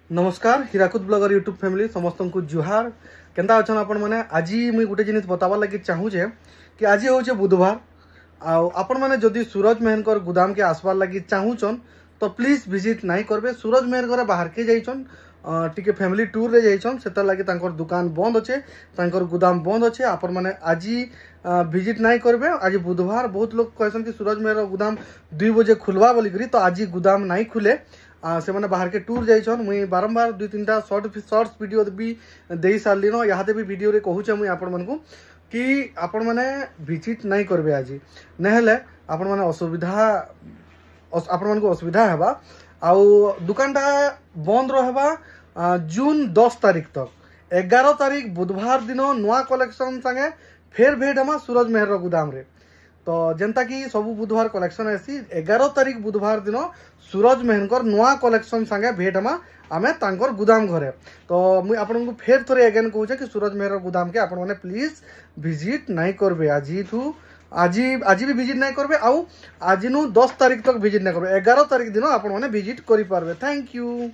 नमस्कार Hirakud blogger YouTube family समस्त को जुहार केंता अच्छा आपण मैंने आज मुई गोटे जिनिस बताबार लगे चाहूचे कि आज हूँ बुधवार आपण मैंने जदि सूरज मेहर गुदाम के आसबार लगे चाहूचन तो प्लीज विजिट नहीं करबे। सूरज मेहर घर बाहर के जाइछन टिके फैमिली टूर रे जाइछन से लगे दुकान बंद अच्छे गुदाम बंद अच्छे। आपण मैंने आज विजिट नहीं करबे। आज बुधवार बहुत लोग कहसन कि सूरज मेहर गुदाम 2 बजे खुलवा बोलिकी तो आज गुदाम नहीं खुले से मैंने बाहर के टूर जाइछन। मुई बारंबार 2-3टा शॉर्ट्स वीडियो भी दे सारी न यहाँ भी वीडियो रे कहूचे मुई आपण मानकु कि आपण मैंने विजिट नहीं करबे आज नहेले आपण मैंने असुविधा हेबा आउ दुकानटा बंद रहा जून 10 तारीख तक। 11 तारीख बुधवार दिन नुआ कलेक्शन संगे फेर भेट हमा सूरज मेहर गुदाम रे। तो जेनता कि सब बुधवार कलेक्शन आसी 11 तारीख बुधवार दिन सूरज मेहर नुआ कलेक्शन संगे भेट हमा आमे तांकर गुदाम घरे। तो मुई आपन को फेर थोड़े अगेन कहूचे कि सूरज मेहर गुदाम के आपण माने प्लीज विजिट नहीं करबे। आज भी विजिट नहीं करबे आउ आज 10 तारीख तक विजिट नहीं करबे। 11 तारीख दिन आपण माने विजिट करि पारबे। Thank you.